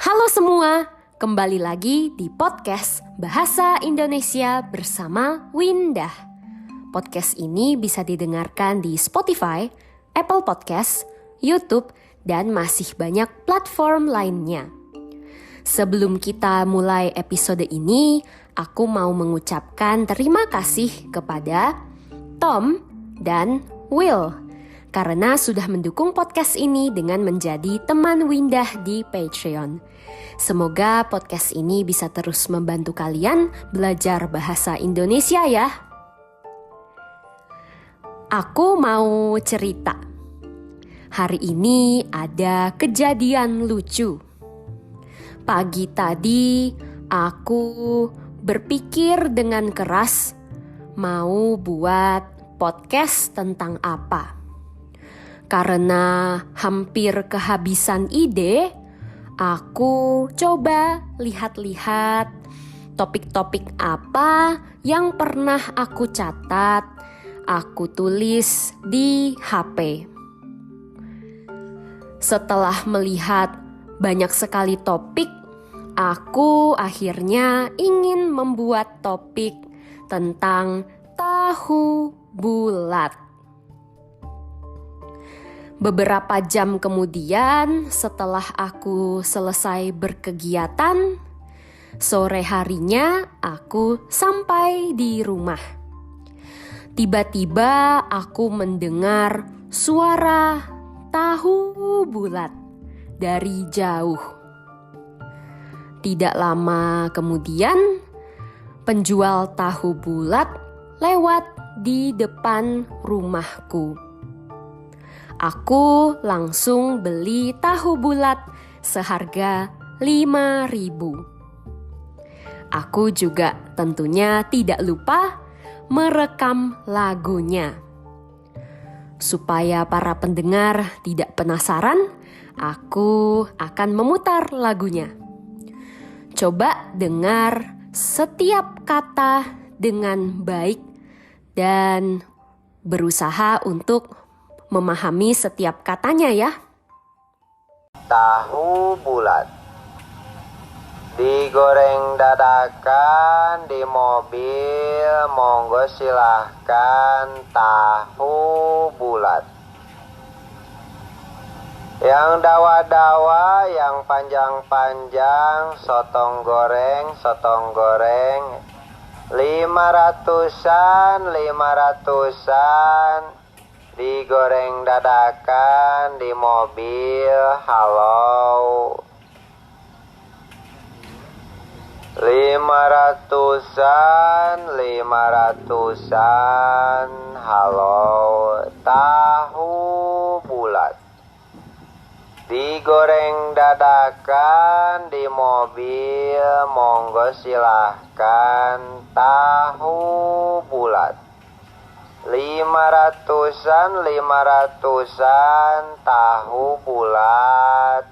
Halo semua, kembali lagi di podcast Bahasa Indonesia bersama Windah. Podcast ini bisa didengarkan di Spotify, Apple Podcast, YouTube, dan masih banyak platform lainnya. Sebelum kita mulai episode ini, aku mau mengucapkan terima kasih kepada Tom dan Will karena sudah mendukung podcast ini dengan menjadi teman Windah di Patreon. Semoga podcast ini bisa terus membantu kalian belajar bahasa Indonesia ya. Aku mau cerita. Hari ini ada kejadian lucu. Pagi tadi aku berpikir dengan keras mau buat podcast tentang apa. Karena hampir kehabisan ide, aku coba lihat-lihat topik-topik apa yang pernah aku catat, aku tulis di HP. Setelah melihat banyak sekali topik, aku akhirnya ingin membuat topik tentang tahu bulat. Beberapa jam kemudian, setelah aku selesai berkegiatan, sore harinya aku sampai di rumah. Tiba-tiba aku mendengar suara tahu bulat dari jauh. Tidak lama kemudian, penjual tahu bulat lewat di depan rumahku. Aku langsung beli tahu bulat seharga 5.000. Aku juga tentunya tidak lupa merekam lagunya. Supaya para pendengar tidak penasaran, aku akan memutar lagunya. Coba dengar setiap kata dengan baik dan berusaha untuk memahami setiap katanya ya. Tahu bulat digoreng dadakan di mobil, monggo silahkan tahu bulat. Yang dawa-dawa, yang panjang-panjang, sotong goreng, 500-an, digoreng dadakan di mobil, halo. 500-an, halo. Tahu bulat digoreng dadakan di mobil, monggo silahkan tahu bulat. 500-an, tahu bulat.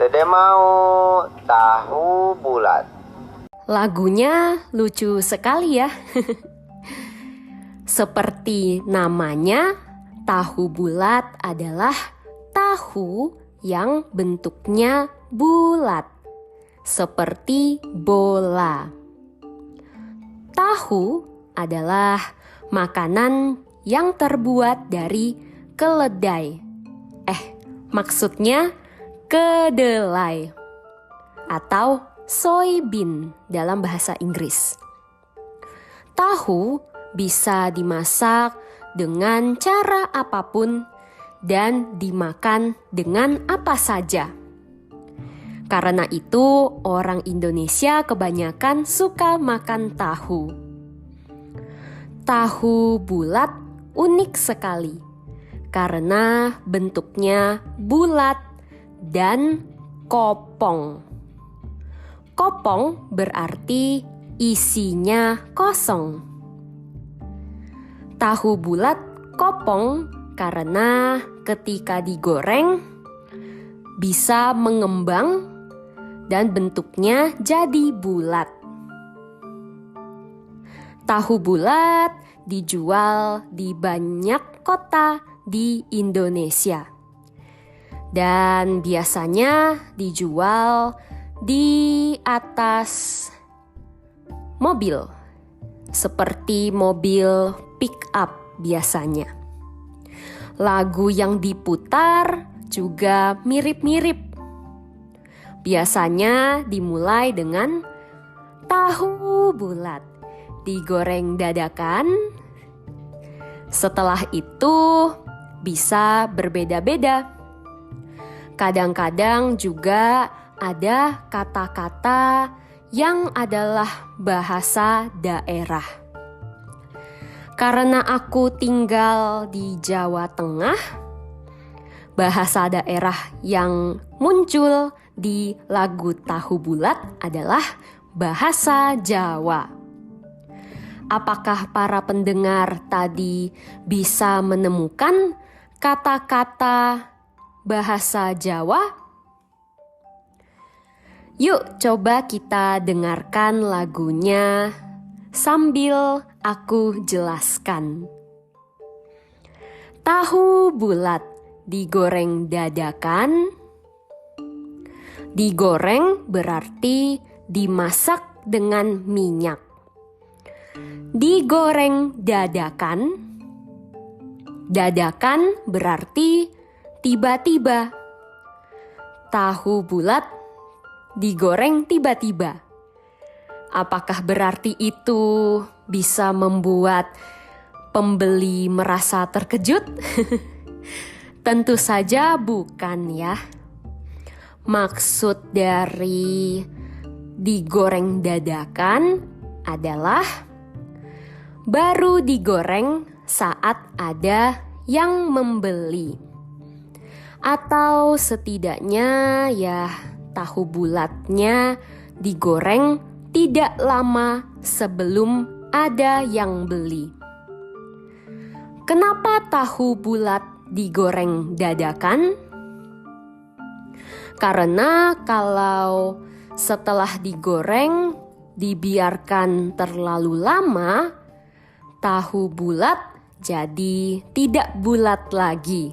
Dede mau tahu bulat. Lagunya lucu sekali ya. Seperti namanya, tahu bulat adalah tahu yang bentuknya bulat, seperti bola. Tahu adalah makanan yang terbuat dari keledai. Maksudnya kedelai atau soybean dalam bahasa Inggris. Tahu bisa dimasak dengan cara apapun dan dimakan dengan apa saja. Karena itu, orang Indonesia kebanyakan suka makan tahu. Tahu bulat unik sekali karena bentuknya bulat dan kopong. Kopong berarti isinya kosong. Tahu bulat kopong karena ketika digoreng bisa mengembang dan bentuknya jadi bulat. Tahu bulat dijual di banyak kota di Indonesia. dan biasanya dijual di atas mobil, seperti mobil pick up biasanya. Lagu yang diputar juga mirip-mirip. Biasanya dimulai dengan tahu bulat digoreng dadakan. Setelah itu bisa berbeda-beda. Kadang-kadang juga ada kata-kata yang adalah bahasa daerah. Karena aku tinggal di Jawa Tengah, bahasa daerah yang muncul di lagu Tahu Bulat adalah bahasa Jawa. Apakah para pendengar tadi bisa menemukan kata-kata bahasa Jawa? Yuk coba kita dengarkan lagunya sambil aku jelaskan. Tahu bulat digoreng dadakan. Digoreng berarti dimasak dengan minyak. Digoreng dadakan. Dadakan berarti tiba-tiba. Tahu bulat digoreng tiba-tiba. Apakah berarti itu bisa membuat pembeli merasa terkejut? Tentu saja bukan ya. Maksud dari digoreng dadakan adalah baru digoreng saat ada yang membeli. Atau setidaknya ya tahu bulatnya digoreng tidak lama sebelum ada yang beli. Kenapa tahu bulat digoreng dadakan? Karena kalau setelah digoreng dibiarkan terlalu lama, tahu bulat jadi tidak bulat lagi.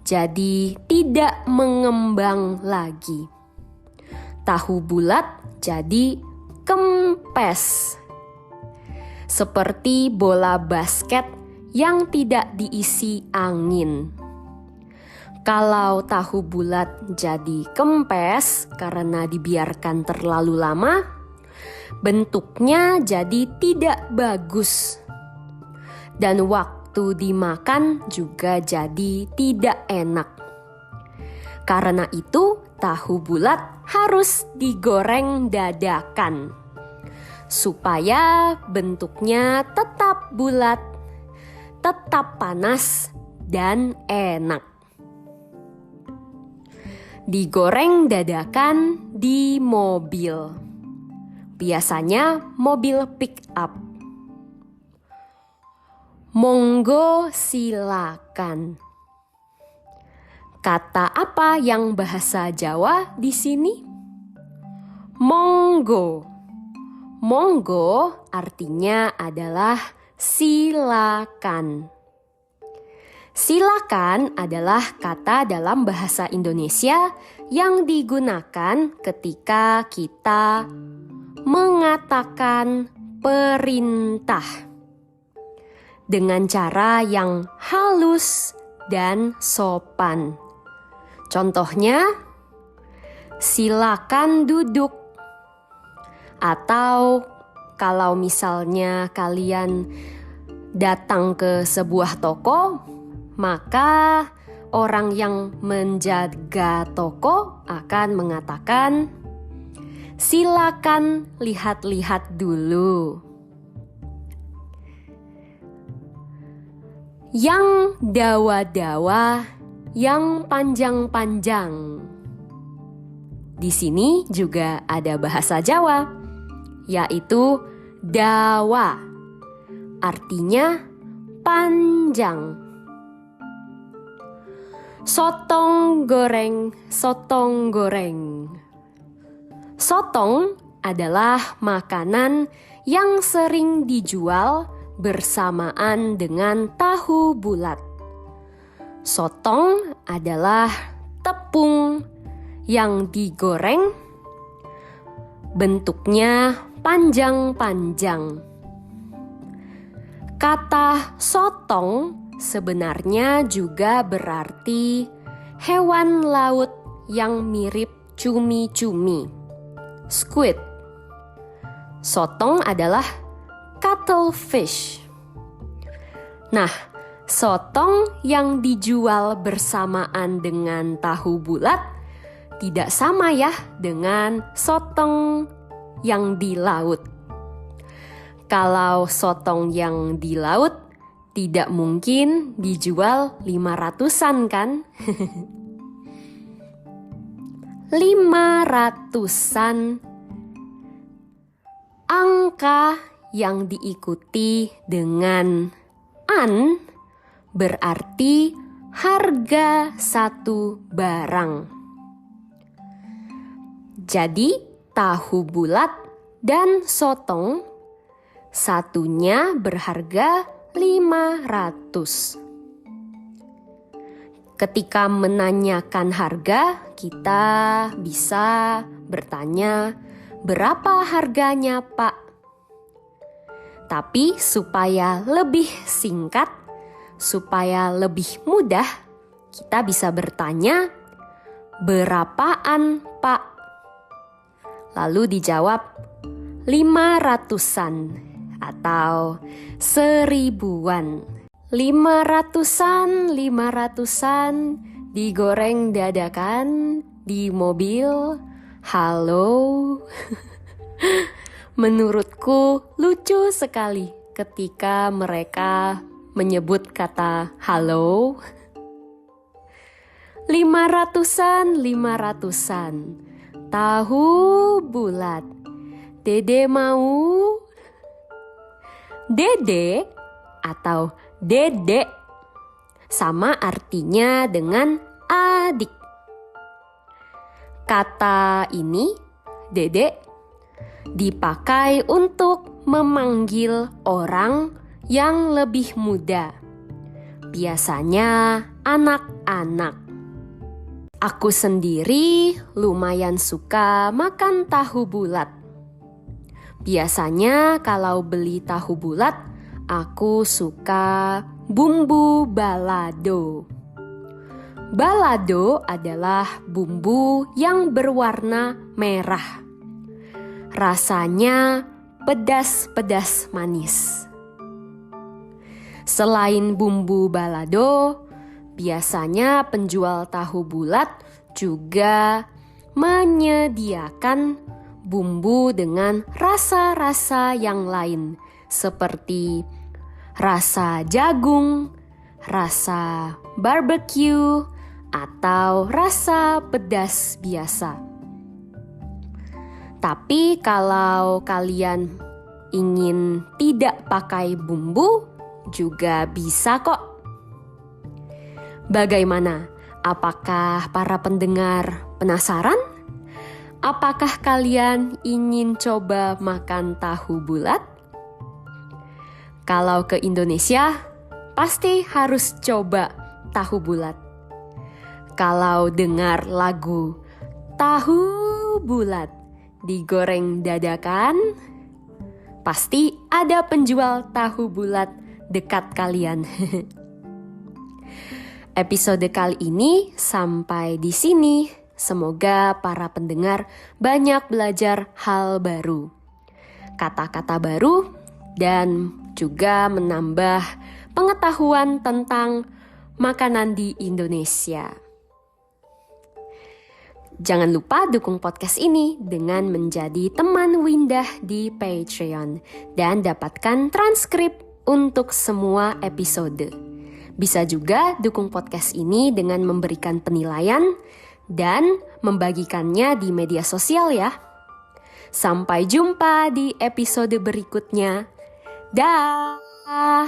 Jadi tidak mengembang lagi. Tahu bulat jadi kempes. Seperti bola basket yang tidak diisi angin. Kalau tahu bulat jadi kempes karena dibiarkan terlalu lama, bentuknya jadi tidak bagus. Dan waktu dimakan juga jadi tidak enak. Karena itu, tahu bulat harus digoreng dadakan supaya bentuknya tetap bulat, tetap panas, dan enak. Digoreng dadakan di mobil. Biasanya mobil pick up. Monggo silakan. Kata apa yang bahasa Jawa di sini? Monggo. Monggo artinya adalah silakan. Silakan adalah kata dalam bahasa Indonesia yang digunakan ketika kita mengatakan perintah dengan cara yang halus dan sopan. Contohnya, silakan duduk. Atau kalau misalnya kalian datang ke sebuah toko, maka orang yang menjaga toko akan mengatakan, silakan lihat-lihat dulu. Yang dawa-dawa, yang panjang-panjang. Di sini juga ada bahasa Jawa, yaitu dawa. Artinya panjang. Sotong goreng, sotong goreng. Sotong adalah makanan yang sering dijual bersamaan dengan tahu bulat. Sotong adalah tepung yang digoreng, bentuknya panjang-panjang. Kata sotong sebenarnya juga berarti hewan laut yang mirip cumi-cumi, squid. Sotong adalah cuttlefish. Nah, sotong yang dijual bersamaan dengan tahu bulat tidak sama ya dengan sotong yang di laut. Kalau sotong yang di laut tidak mungkin dijual 500-an kan? 500-an. Angka yang diikuti dengan an berarti harga satu barang. Jadi tahu bulat dan sotong satunya berharga 500. Ketika menanyakan harga, kita bisa bertanya, "Berapa harganya, Pak?" Tapi supaya lebih singkat, supaya lebih mudah, kita bisa bertanya, "Berapaan, Pak?" Lalu dijawab, 500-an atau 1000-an. 500-an digoreng dadakan di mobil. Halo. Menurutku lucu sekali ketika mereka menyebut kata halo. 500-an. Tahu bulat. Dede mau? Dede atau dedek sama artinya dengan adik. Kata ini, dedek, dipakai untuk memanggil orang yang lebih muda. Biasanya anak-anak. Aku sendiri lumayan suka makan tahu bulat. Biasanya kalau beli tahu bulat, aku suka bumbu balado. Balado adalah bumbu yang berwarna merah. Rasanya pedas-pedas manis. Selain bumbu balado, biasanya penjual tahu bulat juga menyediakan bumbu dengan rasa-rasa yang lain seperti rasa jagung, rasa barbecue, atau rasa pedas biasa. Tapi kalau kalian ingin tidak pakai bumbu, juga bisa kok. Bagaimana? Apakah para pendengar penasaran? Apakah kalian ingin coba makan tahu bulat? Kalau ke Indonesia, pasti harus coba tahu bulat. Kalau dengar lagu tahu bulat digoreng dadakan, pasti ada penjual tahu bulat dekat kalian. Episode kali ini sampai di sini. Semoga para pendengar banyak belajar hal baru, kata-kata baru, dan juga menambah pengetahuan tentang makanan di Indonesia. Jangan lupa dukung podcast ini dengan menjadi teman Windah di Patreon dan dapatkan transkrip untuk semua episode. Bisa juga dukung podcast ini dengan memberikan penilaian dan membagikannya di media sosial ya. Sampai jumpa di episode berikutnya. Dah.